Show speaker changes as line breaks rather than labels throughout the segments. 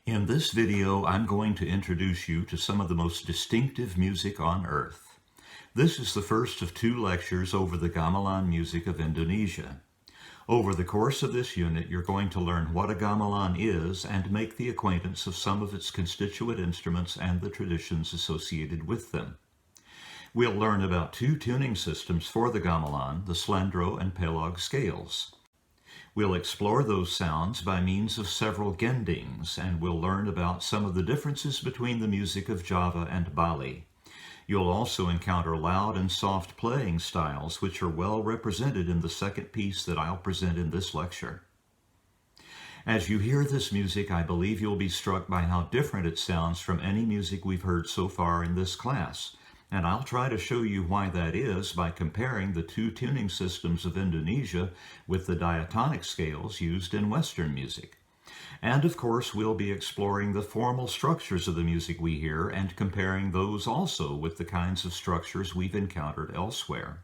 In this video, I'm going to introduce you to some of the most distinctive music on Earth. This is the first of two lectures over the gamelan music of Indonesia. Over the course of this unit, you're going to learn what a gamelan is and make the acquaintance of some of its constituent instruments and the traditions associated with them. We'll learn about two tuning systems for the gamelan, the slendro and pelog scales. We'll explore those sounds by means of several gendings, and we'll learn about some of the differences between the music of Java and Bali. You'll also encounter loud and soft playing styles, which are well represented in the second piece that I'll present in this lecture. As you hear this music, I believe you'll be struck by how different it sounds from any music we've heard so far in this class. And I'll try to show you why that is by comparing the two tuning systems of Indonesia with the diatonic scales used in Western music. And of course, we'll be exploring the formal structures of the music we hear and comparing those also with the kinds of structures we've encountered elsewhere.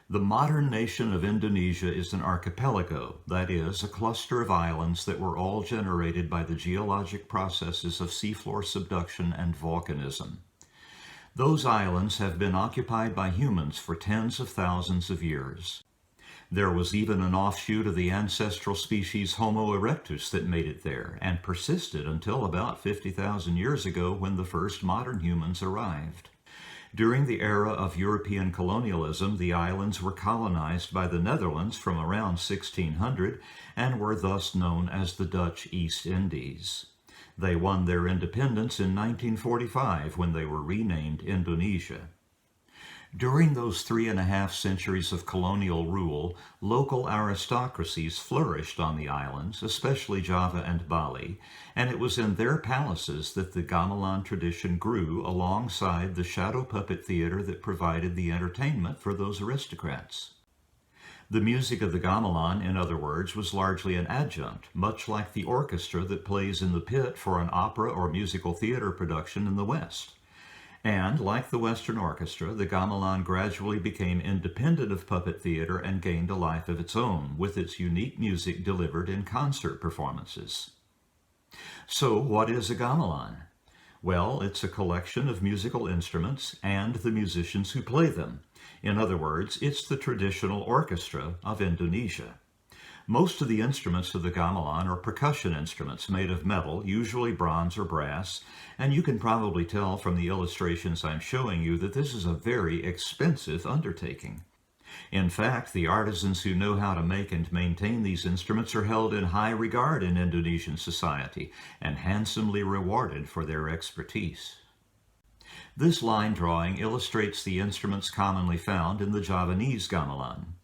The modern nation of Indonesia is an archipelago, that is, a cluster of islands that were all generated by the geologic processes of seafloor subduction and volcanism. Those islands have been occupied by humans for tens of thousands of years. There was even an offshoot of the ancestral species Homo erectus that made it there and persisted until about 50,000 years ago when the first modern humans arrived. During the era of European colonialism, the islands were colonized by the Netherlands from around 1600 and were thus known as the Dutch East Indies. They won their independence in 1945 when they were renamed Indonesia. During those 3.5 centuries of colonial rule, local aristocracies flourished on the islands, especially Java and Bali, and it was in their palaces that the gamelan tradition grew alongside the shadow puppet theater that provided the entertainment for those aristocrats. The music of the gamelan, in other words, was largely an adjunct, much like the orchestra that plays in the pit for an opera or musical theater production in the West. And, like the Western orchestra, the gamelan gradually became independent of puppet theater and gained a life of its own, with its unique music delivered in concert performances. So, what is a gamelan? Well, it's a collection of musical instruments and the musicians who play them. In other words, it's the traditional orchestra of Indonesia. Most of the instruments of the gamelan are percussion instruments made of metal, usually bronze or brass, and you can probably tell from the illustrations I'm showing you that this is a very expensive undertaking. In fact, the artisans who know how to make and maintain these instruments are held in high regard in Indonesian society and handsomely rewarded for their expertise. This line drawing illustrates the instruments commonly found in the Javanese Gamelan.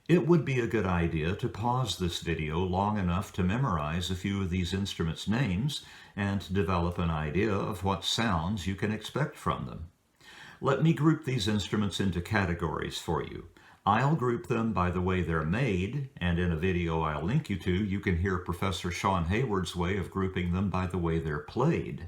It would be a good idea to pause this video long enough to memorize a few of these instruments' names and to develop an idea of what sounds you can expect from them. Let me group these instruments into categories for you. I'll group them by the way they're made, and in a video I'll link you to, you can hear Professor Sean Hayward's way of grouping them by the way they're played.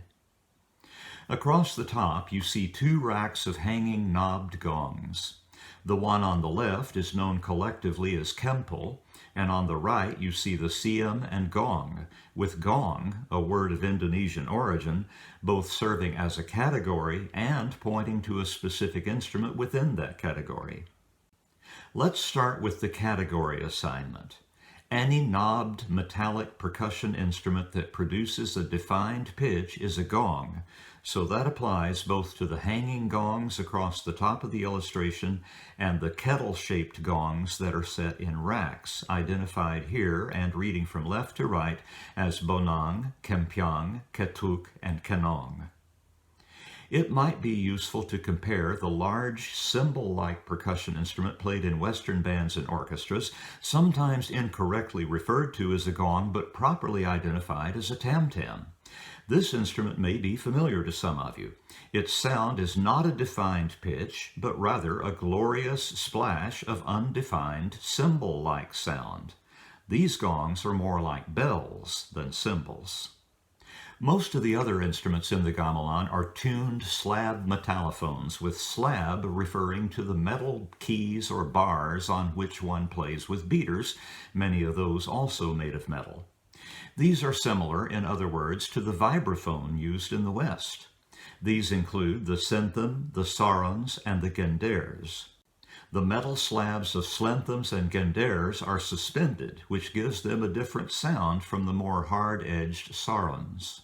Across the top, you see two racks of hanging knobbed gongs. The one on the left is known collectively as kempel, and on the right you see the siam and gong, with gong, a word of Indonesian origin, both serving as a category and pointing to a specific instrument within that category. Let's start with the category assignment. Any knobbed metallic percussion instrument that produces a defined pitch is a gong, so that applies both to the hanging gongs across the top of the illustration and the kettle-shaped gongs that are set in racks, identified here and reading from left to right as bonang, kempiang, ketuk, and kenong. It might be useful to compare the large cymbal-like percussion instrument played in Western bands and orchestras, sometimes incorrectly referred to as a gong but properly identified as a tam-tam. This instrument may be familiar to some of you. Its sound is not a defined pitch, but rather a glorious splash of undefined cymbal-like sound. These gongs are more like bells than cymbals. Most of the other instruments in the gamelan are tuned slab metallophones, with slab referring to the metal keys or bars on which one plays with beaters, many of those also made of metal. These are similar, in other words, to the vibraphone used in the West. These include the synthum, the sarons, and the genders. The metal slabs of slenthums and genders are suspended, which gives them a different sound from the more hard-edged sarons.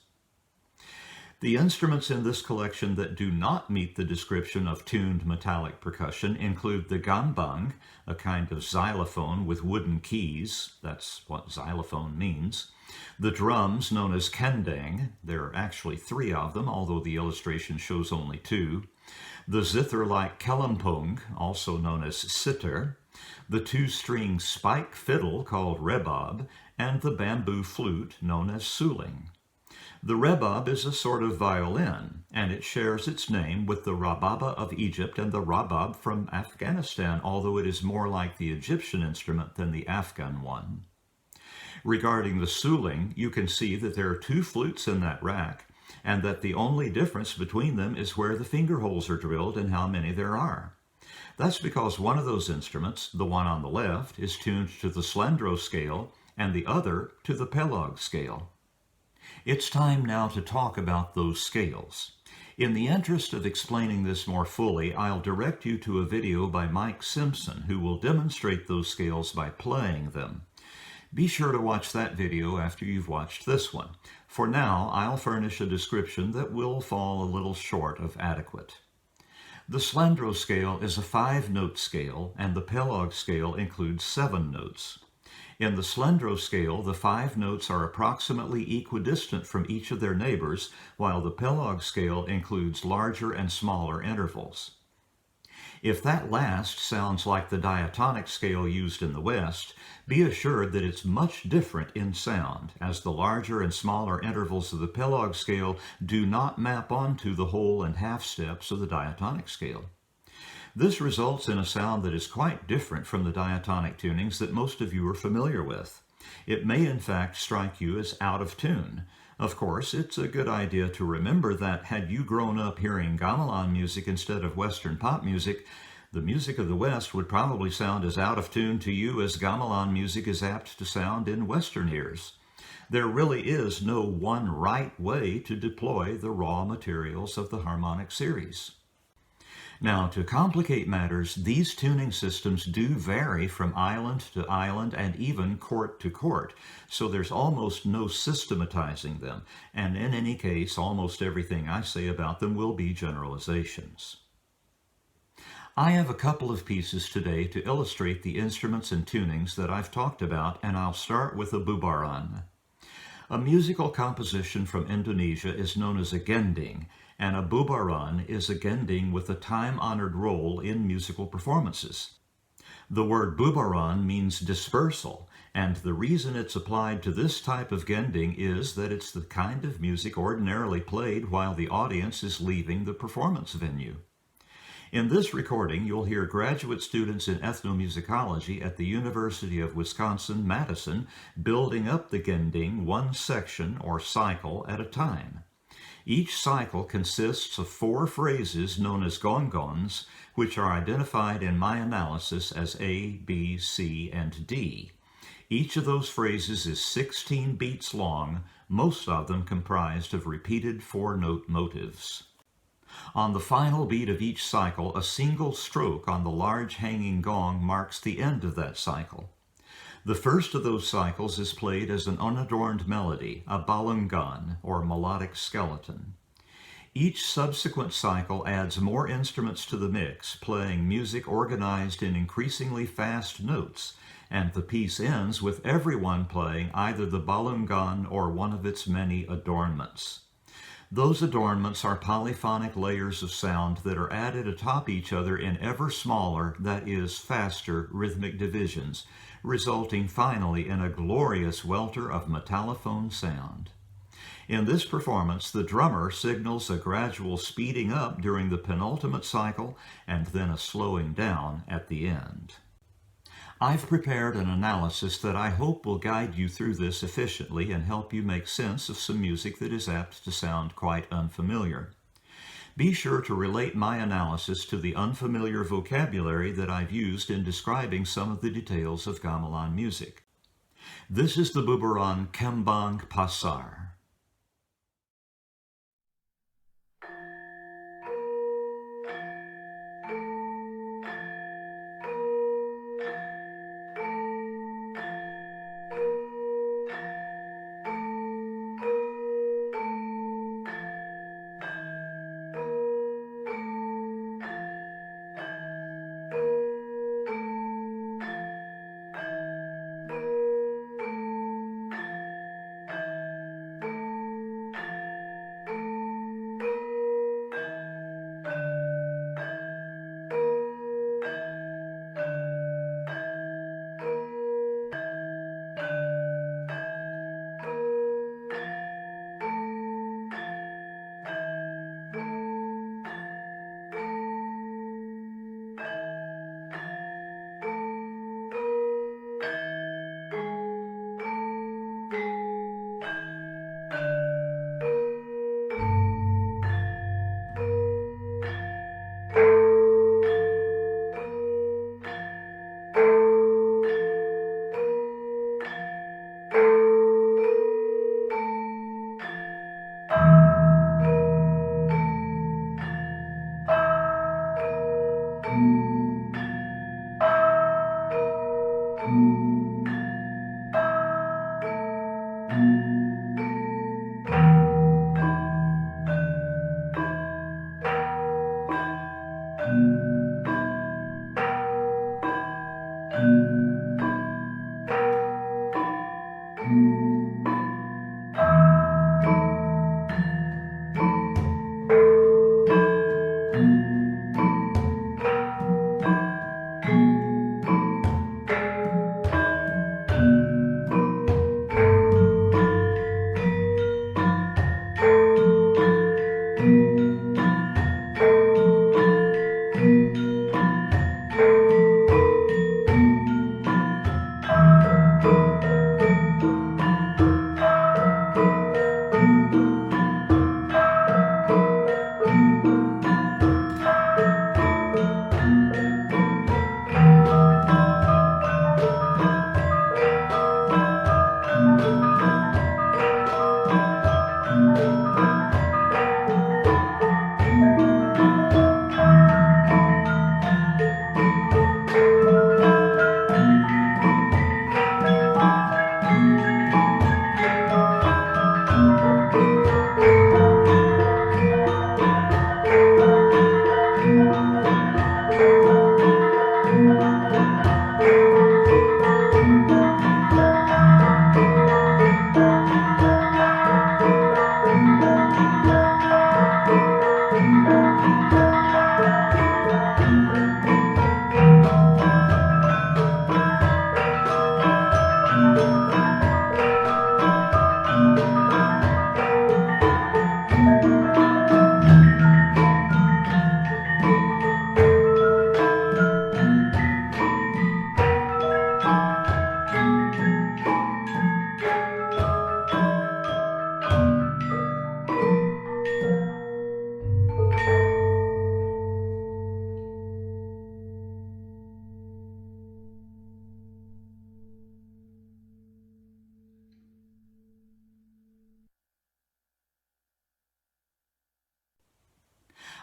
The instruments in this collection that do not meet the description of tuned metallic percussion include the gambang, a kind of xylophone with wooden keys, that's what xylophone means, the drums known as kendang, there are actually 3 of them, although the illustration shows only 2, the zither-like kelempung, also known as sitar, the 2-string spike fiddle called rebab, and the bamboo flute known as suling. The rebab is a sort of violin, and it shares its name with the rababa of Egypt and the rabab from Afghanistan, although it is more like the Egyptian instrument than the Afghan one. Regarding the suling, you can see that there are 2 flutes in that rack, and that the only difference between them is where the finger holes are drilled and how many there are. That's because one of those instruments, the one on the left, is tuned to the slendro scale, and the other to the pelog scale. It's time now to talk about those scales. In the interest of explaining this more fully, I'll direct you to a video by Mike Simpson, who will demonstrate those scales by playing them. Be sure to watch that video after you've watched this one. For now, I'll furnish a description that will fall a little short of adequate. The slendro scale is a 5-note scale, and the pelog scale includes 7 notes. In the slendro scale, the 5 notes are approximately equidistant from each of their neighbors, while the pelog scale includes larger and smaller intervals. If that last sounds like the diatonic scale used in the West, be assured that it's much different in sound, as the larger and smaller intervals of the pelog scale do not map onto the whole and half steps of the diatonic scale. This results in a sound that is quite different from the diatonic tunings that most of you are familiar with. It may in fact strike you as out of tune. Of course, it's a good idea to remember that had you grown up hearing gamelan music instead of Western pop music, the music of the West would probably sound as out of tune to you as gamelan music is apt to sound in Western ears. There really is no one right way to deploy the raw materials of the harmonic series. Now, to complicate matters, these tuning systems do vary from island to island and even court to court, so there's almost no systematizing them, and in any case, almost everything I say about them will be generalizations. I have a couple of pieces today to illustrate the instruments and tunings that I've talked about, and I'll start with a bubaran. A musical composition from Indonesia is known as a gending, and a bubaran is a gending with a time-honored role in musical performances. The word bubaran means dispersal, and the reason it's applied to this type of gending is that it's the kind of music ordinarily played while the audience is leaving the performance venue. In this recording, you'll hear graduate students in ethnomusicology at the University of Wisconsin-Madison building up the gending one section or cycle at a time. Each cycle consists of 4 phrases known as gongons, which are identified in my analysis as A, B, C, and D. Each of those phrases is 16 beats long, most of them comprised of repeated 4-note motives. On the final beat of each cycle, a single stroke on the large hanging gong marks the end of that cycle. The first of those cycles is played as an unadorned melody, a balungan, or melodic skeleton. Each subsequent cycle adds more instruments to the mix, playing music organized in increasingly fast notes, and the piece ends with everyone playing either the balungan or one of its many adornments. Those adornments are polyphonic layers of sound that are added atop each other in ever smaller, that is, faster, rhythmic divisions, resulting finally in a glorious welter of metallophone sound. In this performance, the drummer signals a gradual speeding up during the penultimate cycle and then a slowing down at the end. I've prepared an analysis that I hope will guide you through this efficiently and help you make sense of some music that is apt to sound quite unfamiliar. Be sure to relate my analysis to the unfamiliar vocabulary that I've used in describing some of the details of gamelan music. This is the Buburan Kembang Pasar.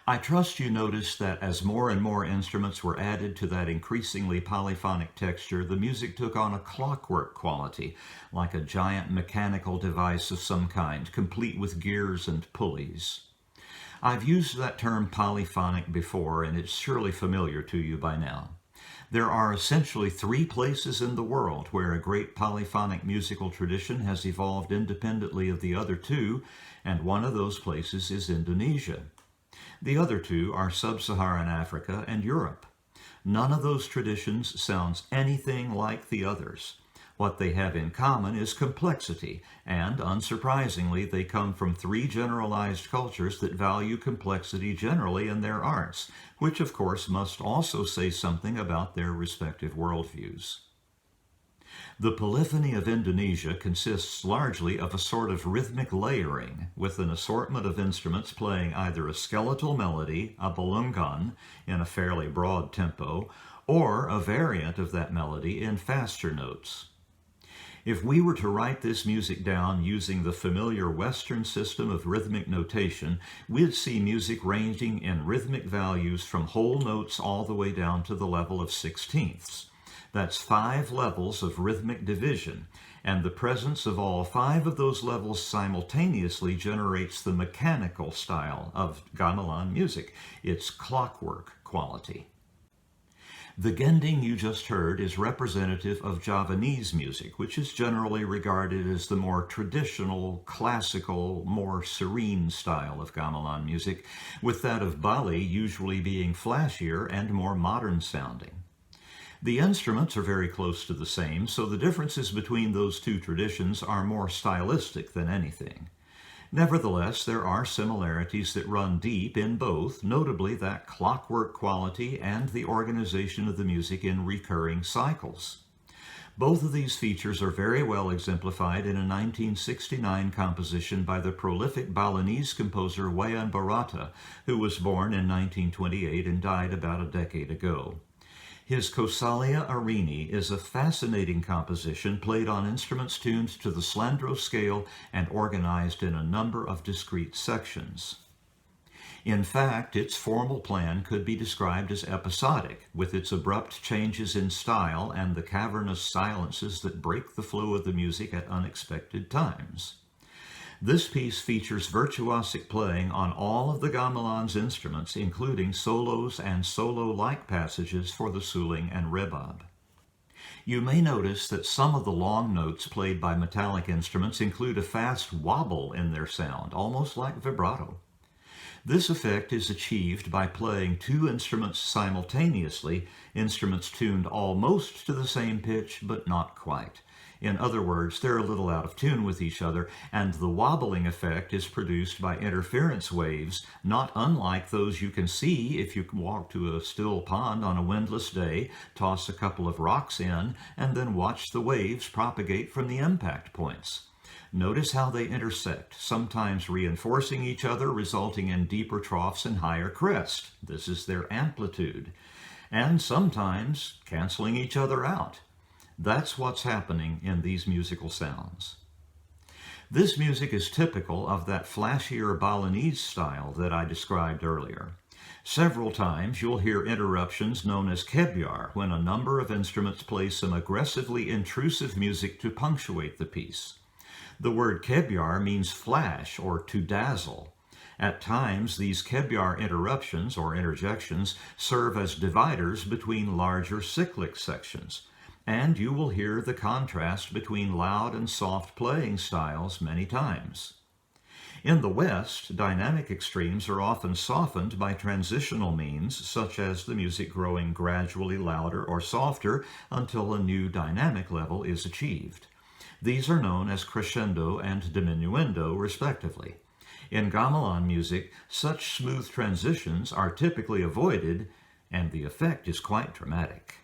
I trust you noticed that as more and more instruments were added to that increasingly polyphonic texture, the music took on a clockwork quality, like a giant mechanical device of some kind, complete with gears and pulleys. I've used that term polyphonic before, and it's surely familiar to you by now. There are essentially three places in the world where a great polyphonic musical tradition has evolved independently of the other two, and one of those places is Indonesia. The other two are Sub-Saharan Africa and Europe. None of those traditions sounds anything like the others. What they have in common is complexity, and unsurprisingly, they come from three generalized cultures that value complexity generally in their arts, which of course must also say something about their respective worldviews. The polyphony of Indonesia consists largely of a sort of rhythmic layering, with an assortment of instruments playing either a skeletal melody, a balungan, in a fairly broad tempo, or a variant of that melody in faster notes. If we were to write this music down using the familiar Western system of rhythmic notation, we'd see music ranging in rhythmic values from whole notes all the way down to the level of sixteenths. That's 5 levels of rhythmic division, and the presence of all 5 of those levels simultaneously generates the mechanical style of gamelan music, its clockwork quality. The gending you just heard is representative of Javanese music, which is generally regarded as the more traditional, classical, more serene style of gamelan music, with that of Bali usually being flashier and more modern sounding. The instruments are very close to the same, so the differences between those two traditions are more stylistic than anything. Nevertheless, there are similarities that run deep in both, notably that clockwork quality and the organization of the music in recurring cycles. Both of these features are very well exemplified in a 1969 composition by the prolific Balinese composer Wayan Barata, who was born in 1928 and died about a decade ago. His Kosalia Arini is a fascinating composition played on instruments tuned to the Slandro scale and organized in a number of discrete sections. In fact, its formal plan could be described as episodic, with its abrupt changes in style and the cavernous silences that break the flow of the music at unexpected times. This piece features virtuosic playing on all of the gamelan's instruments, including solos and solo-like passages for the suling and rebab. You may notice that some of the long notes played by metallic instruments include a fast wobble in their sound, almost like vibrato. This effect is achieved by playing 2 instruments simultaneously, instruments tuned almost to the same pitch, but not quite. In other words, they're a little out of tune with each other, and the wobbling effect is produced by interference waves, not unlike those you can see if you walk to a still pond on a windless day, toss a couple of rocks in, and then watch the waves propagate from the impact points. Notice how they intersect, sometimes reinforcing each other, resulting in deeper troughs and higher crests. This is their amplitude. And sometimes canceling each other out. That's what's happening in these musical sounds. This music is typical of that flashier Balinese style that I described earlier. Several times you'll hear interruptions known as kebyar when a number of instruments play some aggressively intrusive music to punctuate the piece. The word kebyar means flash or to dazzle. At times, these kebyar interruptions or interjections serve as dividers between larger cyclic sections, and you will hear the contrast between loud and soft playing styles many times. In the West, dynamic extremes are often softened by transitional means, such as the music growing gradually louder or softer until a new dynamic level is achieved. These are known as crescendo and diminuendo, respectively. In gamelan music, such smooth transitions are typically avoided, and the effect is quite dramatic.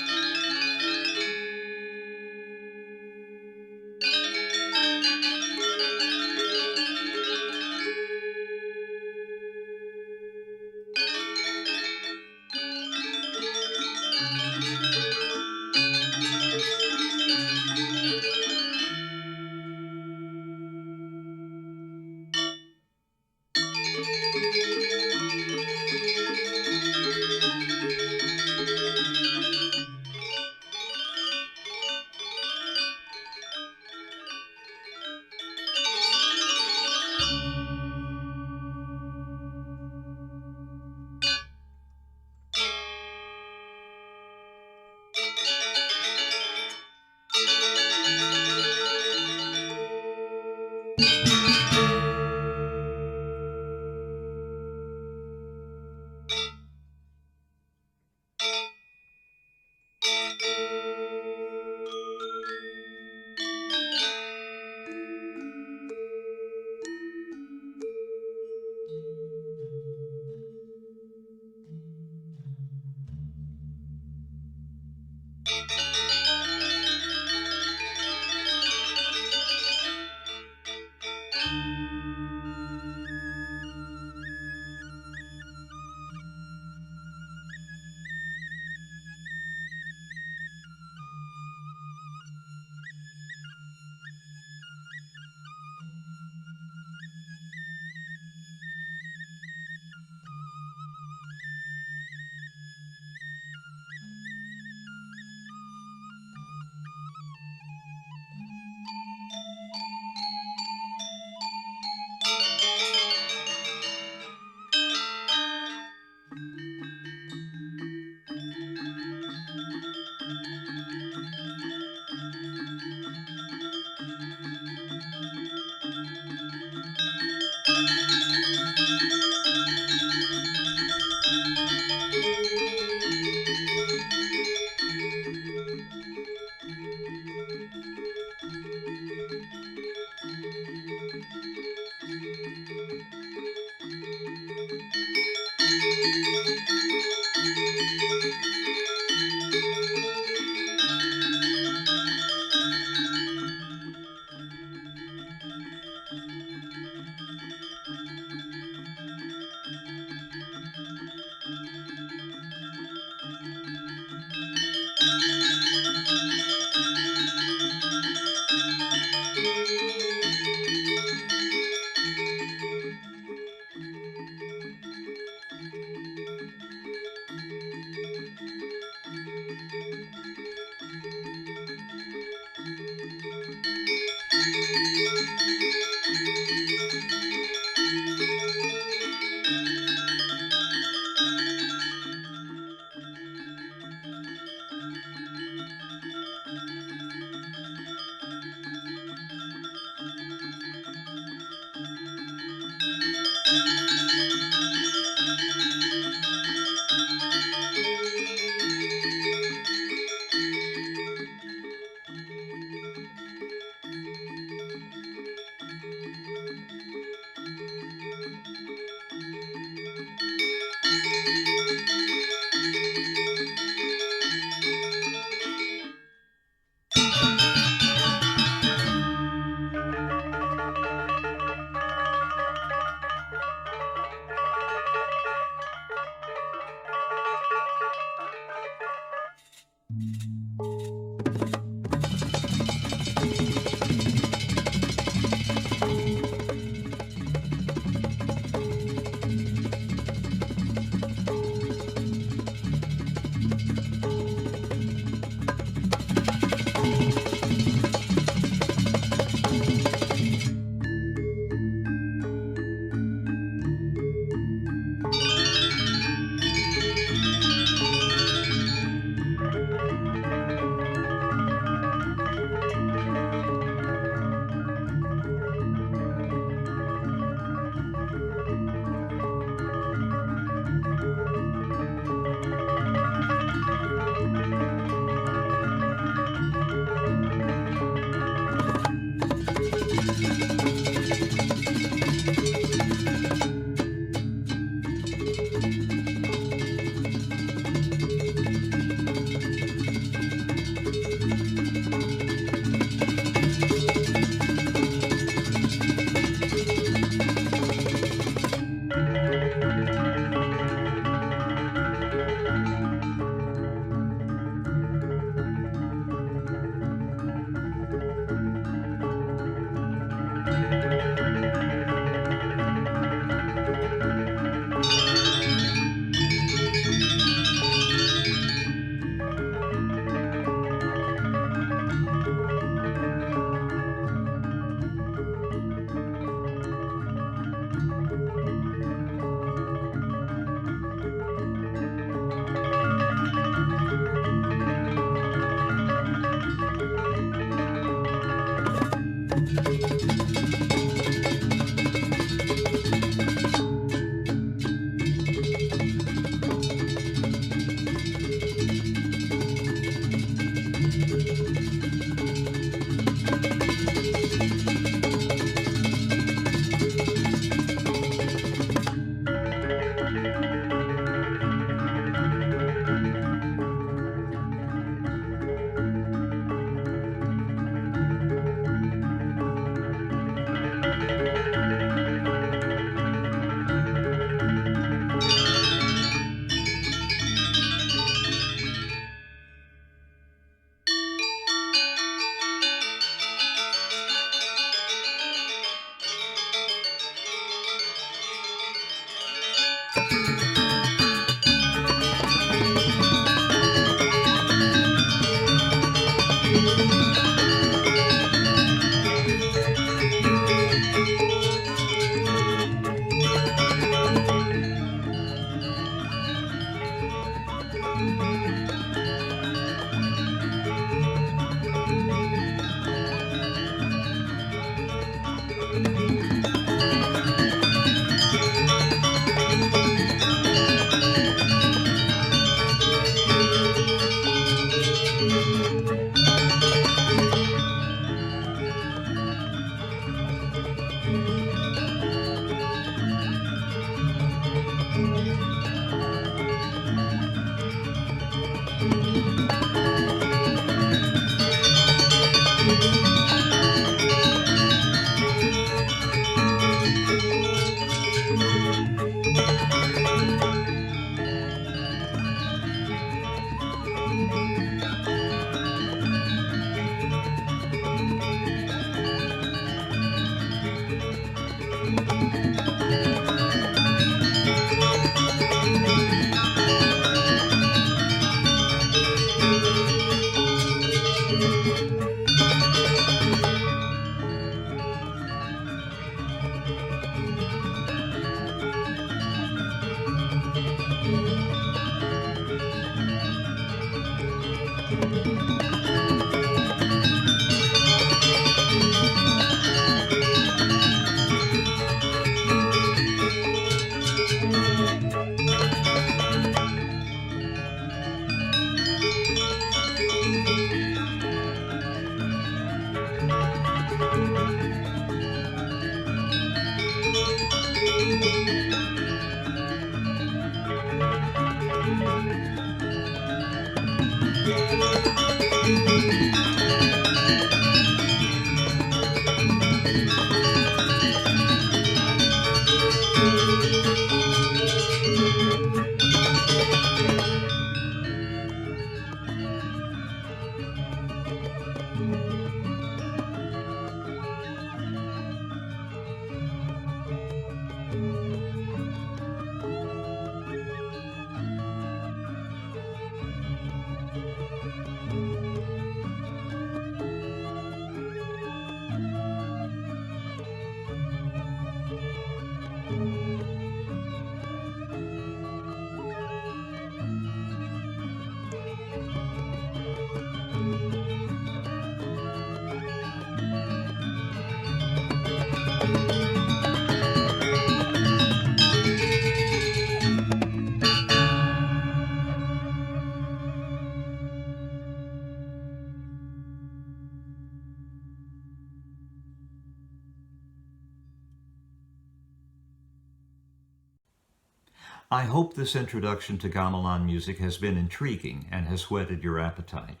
I hope this introduction to gamelan music has been intriguing and has whetted your appetite.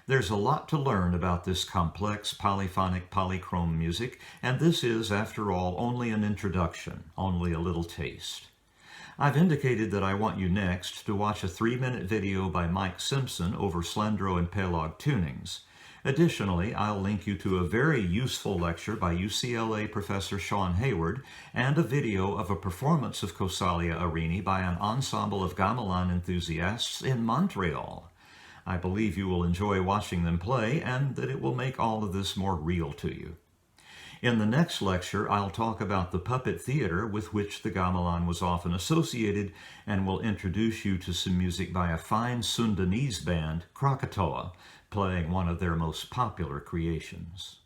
There's a lot to learn about this complex polyphonic polychrome music, and this is, after all, only an introduction, only a little taste. I've indicated that I want you next to watch a 3-minute video by Mike Simpson over Slendro and Pelog tunings. Additionally, I'll link you to a very useful lecture by UCLA Professor Sean Hayward and a video of a performance of Kosalia Arini by an ensemble of gamelan enthusiasts in Montreal. I believe you will enjoy watching them play and that it will make all of this more real to you. In the next lecture, I'll talk about the puppet theater with which the gamelan was often associated and will introduce you to some music by a fine Sundanese band, Krakatoa, playing one of their most popular creations.